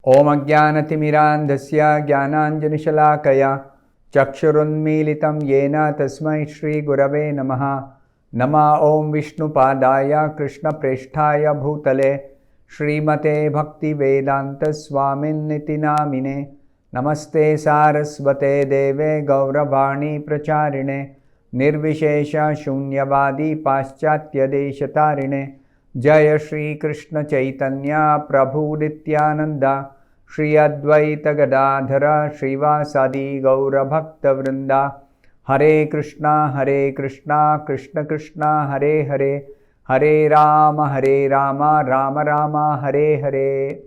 Om Ajnanatimirandhasya Jnananjanishalaakaya Chakshurunmilitam Yena Tasmai Shri Gurave Namaha. Nama Om Vishnupadaya Krishna Presthaya Bhutale Srimate Bhaktivedanta Swamin Niti Namine. Namaste Sarasvate Deve Gauravani Pracharine Nirvishesha Shunyavadi Paschatya Deshatarine. Jaya Shri Krishna Chaitanya Prabhu Nityananda Shri Advaita Gadadhara Srivasadi Gaura Bhakta Vrinda. Hare Krishna Krishna Krishna Hare Hare Hare Rama Rama Rama Hare Hare.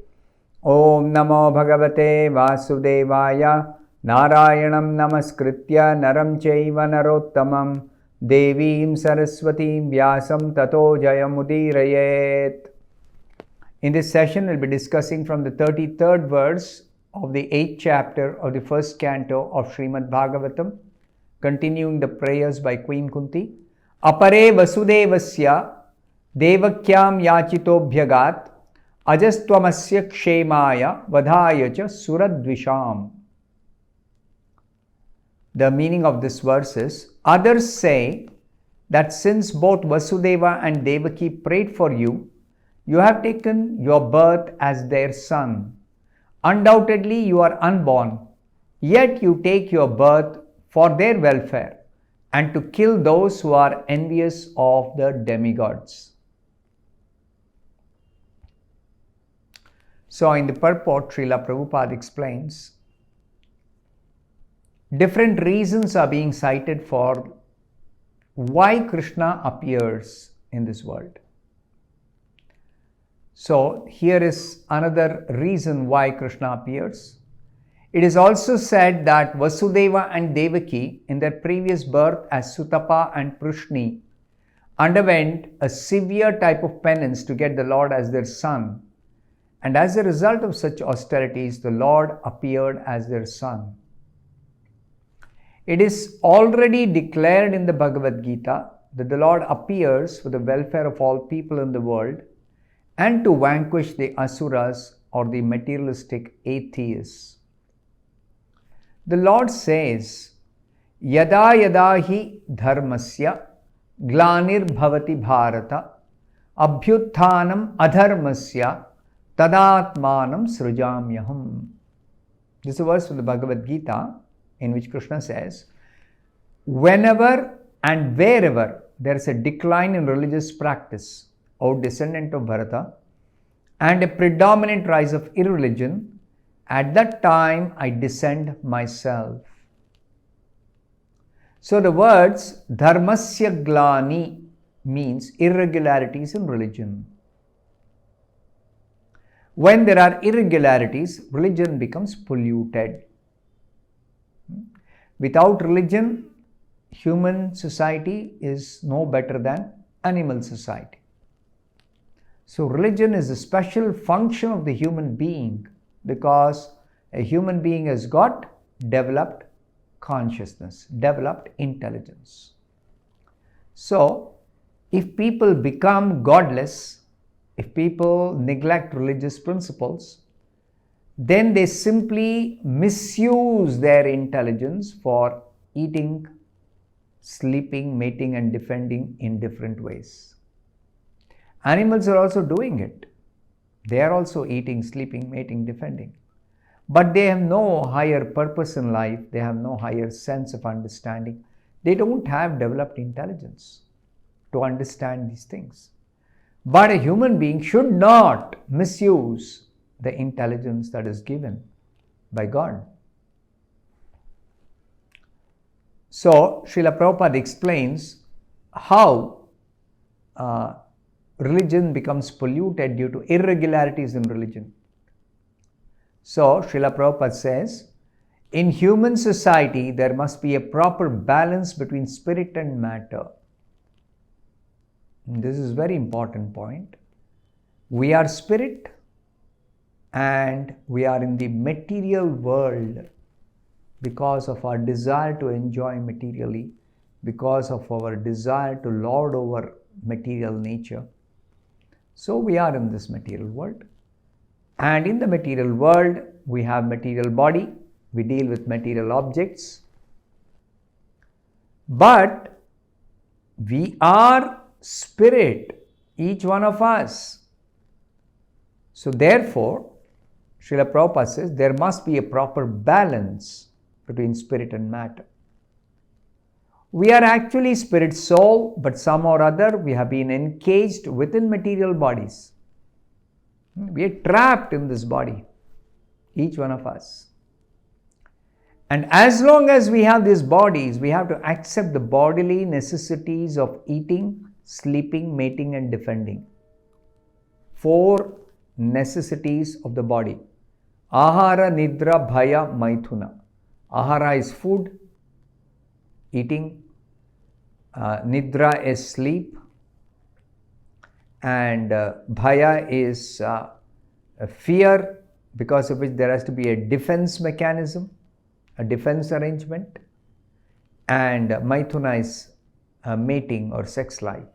Om Namo Bhagavate Vasudevaya Narayanam Namaskritya Naram Chaiva Narottamam Devim Saraswatim Vyasam Tato Jayamudhirayet. In this session, we'll be discussing from the 33rd verse of the 8th chapter of the first canto of Srimad Bhagavatam, continuing the prayers by Queen Kunti. Apare Vasudevasya Devakyam Yachitobhyagat Ajastvamasya Kshemaya Vadhaya Cha Suradvisham. The meaning of this verse is, others say that since both Vasudeva and Devaki prayed for you, you have taken your birth as their son. Undoubtedly you are unborn, yet you take your birth for their welfare and to kill those who are envious of the demigods. So in the purport, Srila Prabhupada explains, different reasons are being cited for why Krishna appears in this world. So here is another reason why Krishna appears. It is also said that Vasudeva and Devaki, in their previous birth as Sutapa and Prushni, underwent a severe type of penance to get the Lord as their son. And as a result of such austerities, the Lord appeared as their son. It is already declared in the Bhagavad Gita that the Lord appears for the welfare of all people in the world and to vanquish the asuras or the materialistic atheists. The Lord says, Yada yada hi dharmasya glanir bhavati bharata abhyutthanam adharmasya tadatmanam srujamyaham. This is a verse from the Bhagavad Gita in which Krishna says, whenever and wherever there is a decline in religious practice, O descendant of Bharata, and a predominant rise of irreligion, at that time I descend myself. So the words dharmasya glani means irregularities in religion. When there are irregularities, religion becomes polluted. Without religion, human society is no better than animal society. So religion is a special function of the human being because a human being has got developed consciousness, developed intelligence. So if people become godless, if people neglect religious principles, then they simply misuse their intelligence for eating, sleeping, mating and defending in different ways. Animals are also doing it. They are also eating, sleeping, mating, defending. But they have no higher purpose in life. They have no higher sense of understanding. They don't have developed intelligence to understand these things. But a human being should not misuse the intelligence that is given by God. So, Srila Prabhupada explains how religion becomes polluted due to irregularities in religion. So, Srila Prabhupada says, in human society, there must be a proper balance between spirit and matter. And this is a very important point. We are spirit and we are in the material world because of our desire to enjoy materially, because of our desire to lord over material nature. So we are in this material world. And in the material world, we have material body, we deal with material objects, but we are spirit, each one of us. So therefore, Srila Prabhupada says there must be a proper balance between spirit and matter. We are actually spirit soul, but somehow or other we have been encaged within material bodies. We are trapped in this body, each one of us. And as long as we have these bodies, we have to accept the bodily necessities of eating, sleeping, mating and defending. 4 necessities of the body. Ahara, Nidra, Bhaya, Maithuna. Ahara is food, eating. Nidra is sleep. And Bhaya is a fear, because of which there has to be a defense mechanism, a defense arrangement. And Maithuna is mating or sex life.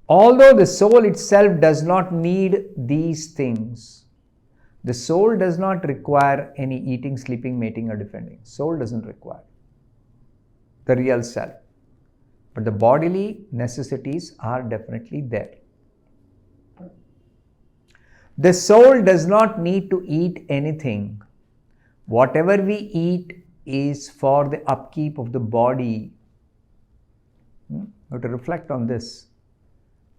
Although the soul itself does not need these things, the soul does not require any eating, sleeping, mating or defending. Soul doesn't require the real self. But the bodily necessities are definitely there. The soul does not need to eat anything. Whatever we eat is for the upkeep of the body. We have to reflect on this.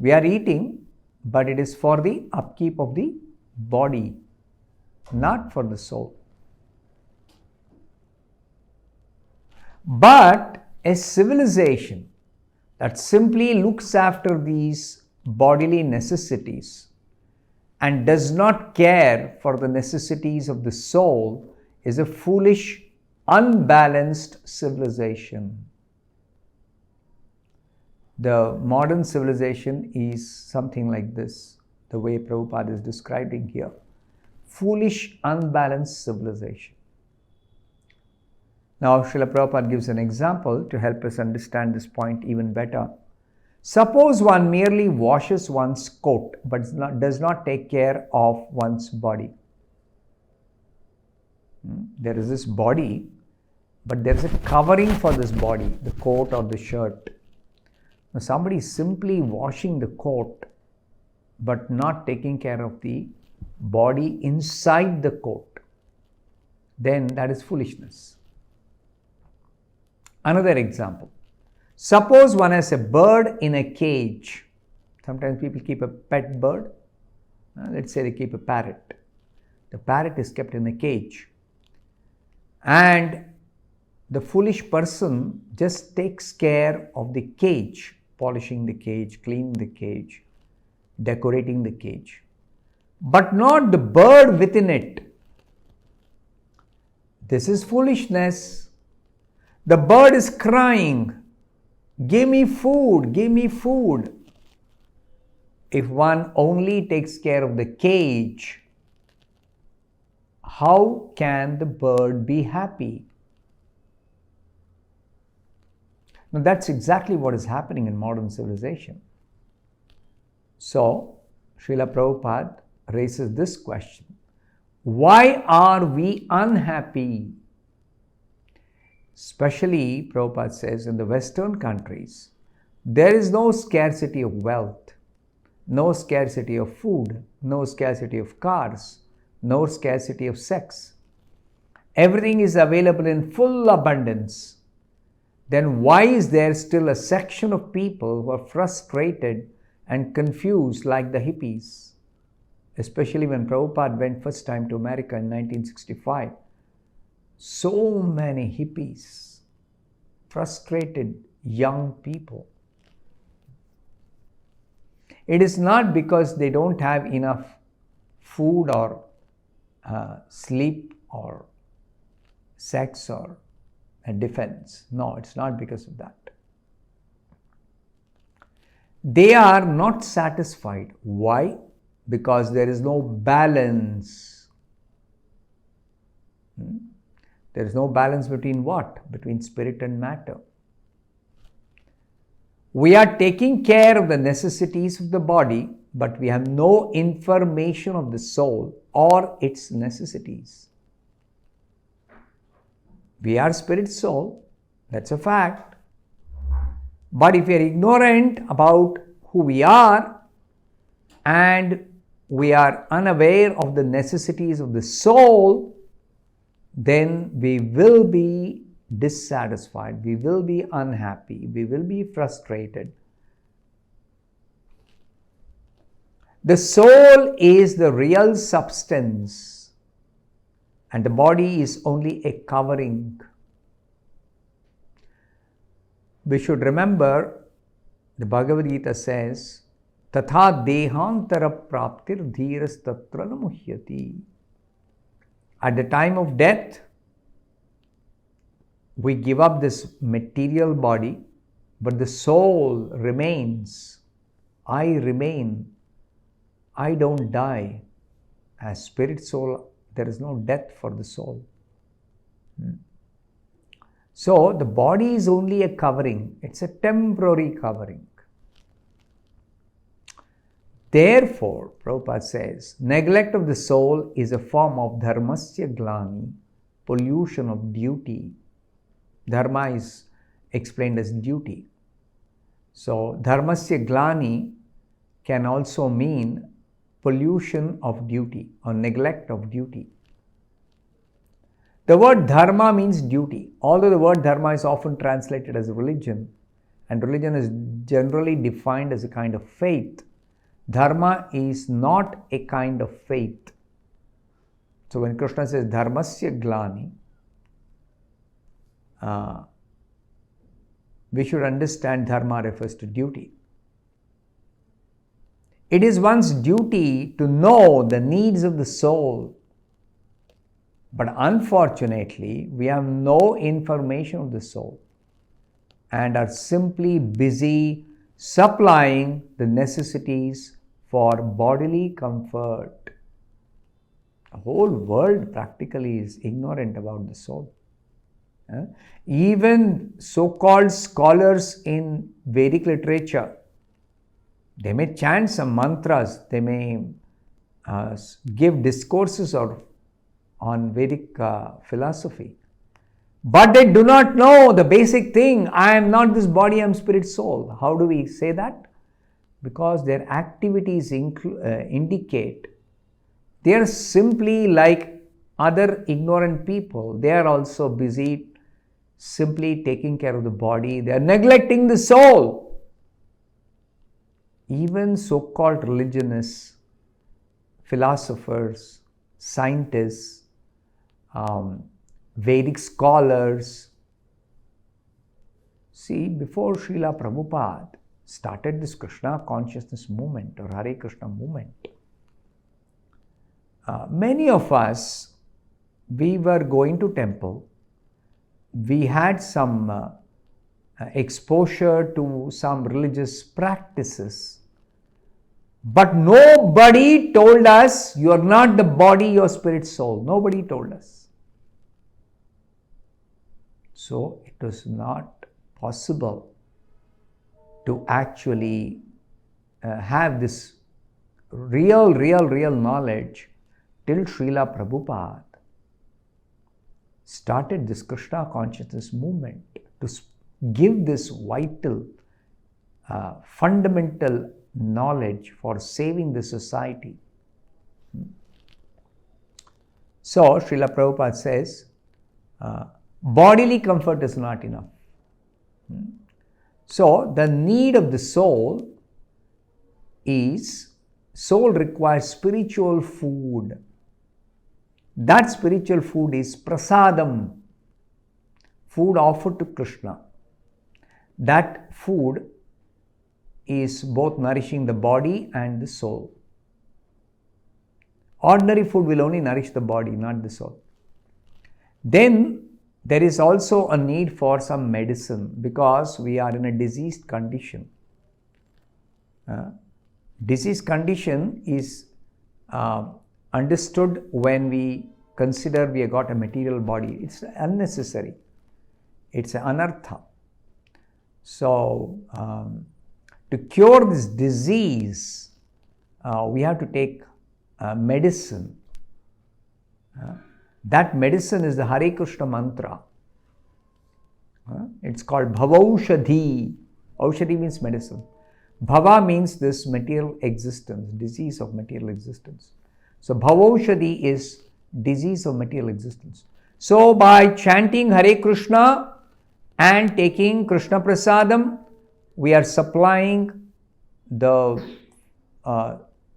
We are eating, but it is for the upkeep of the body, not for the soul. But a civilization that simply looks after these bodily necessities and does not care for the necessities of the soul is a foolish, unbalanced civilization. The modern civilization is something like this, the way Prabhupada is describing here. Foolish, unbalanced civilization. Now, Srila Prabhupada gives an example to help us understand this point even better. Suppose one merely washes one's coat but does not take care of one's body. There is this body, but there is a covering for this body, the coat or the shirt. Now, somebody is simply washing the coat but not taking care of the body inside the coat. Then that is foolishness. Another example. Suppose one has a bird in a cage. Sometimes people keep a pet bird. Let's say they keep a parrot. The parrot is kept in a cage. And the foolish person just takes care of the cage, polishing the cage, cleaning the cage, decorating the cage, but not the bird within it. This is foolishness. The bird is crying, "Give me food, give me food." If one only takes care of the cage, how can the bird be happy? Now, that's exactly what is happening in modern civilization. So, Srila Prabhupada raises this question. Why are we unhappy? Especially, Prabhupada says, in the Western countries, there is no scarcity of wealth, no scarcity of food, no scarcity of cars, no scarcity of sex. Everything is available in full abundance. Then why is there still a section of people who are frustrated and confused like the hippies? Especially when Prabhupada went first time to America in 1965. So many hippies, frustrated young people. It is not because they don't have enough food or sleep or sex or a defense. No, it's not because of that. They are not satisfied. Why? Because there is no balance. There is no balance between what? Between spirit and matter. We are taking care of the necessities of the body, but we have no information of the soul or its necessities. We are spirit soul, that's a fact. But if we are ignorant about who we are and we are unaware of the necessities of the soul, then we will be dissatisfied, we will be unhappy, we will be frustrated. The soul is the real substance, and the body is only a covering. We should remember, the Bhagavad Gita says, Tatha dehantara praptir dhiras tatra na muhyati. At the time of death, we give up this material body, but the soul remains. I remain. I don't die. As spirit soul, there is no death for the soul. So, the body is only a covering. It's a temporary covering. Therefore, Prabhupada says, neglect of the soul is a form of dharmasya glani, pollution of duty. Dharma is explained as duty. So, dharmasya glani can also mean pollution of duty or neglect of duty. The word dharma means duty. Although the word dharma is often translated as religion, and religion is generally defined as a kind of faith, dharma is not a kind of faith. So when Krishna says dharmasya glani, we should understand dharma refers to duty. It is one's duty to know the needs of the soul. But unfortunately, we have no information of the soul and are simply busy supplying the necessities for bodily comfort. The whole world practically is ignorant about the soul. Even so-called scholars in Vedic literature, they may chant some mantras, they may give discourses on Vedic philosophy. But they do not know the basic thing, I am not this body, I am spirit soul. How do we say that? Because their activities indicate they are simply like other ignorant people. They are also busy simply taking care of the body. They are neglecting the soul. Even so-called religionists, philosophers, scientists, Vedic scholars. See, before Srila Prabhupada started this Krishna consciousness movement or Hare Krishna movement, many of us, we were going to temple, we had some exposure to some religious practices, but nobody told us you are not the body, your spirit soul. Nobody told us. So it was not possible to actually have this real knowledge till Srila Prabhupada started this Krishna consciousness movement to give this vital, fundamental knowledge for saving the society. So, Srila Prabhupada says, bodily comfort is not enough. So, the need of the soul is, soul requires spiritual food. That spiritual food is prasadam, food offered to Krishna. That food is both nourishing the body and the soul. Ordinary food will only nourish the body, not the soul. Then there is also a need for some medicine because we are in a diseased condition. Diseased condition is understood when we consider we have got a material body. It's unnecessary. It's an anartha. So, to cure this disease, we have to take medicine. That medicine is the Hare Krishna mantra. It's called Bhavaushadhi. Aushadhi means medicine. Bhava means this material existence, disease of material existence. So Bhavaushadhi is disease of material existence. So by chanting Hare Krishna and taking Krishna Prasadam, we are supplying the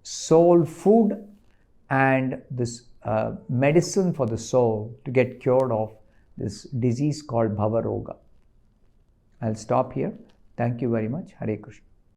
soul food and this medicine for the soul to get cured of this disease called Bhava Roga. I'll stop here. Thank you very much. Hare Krishna.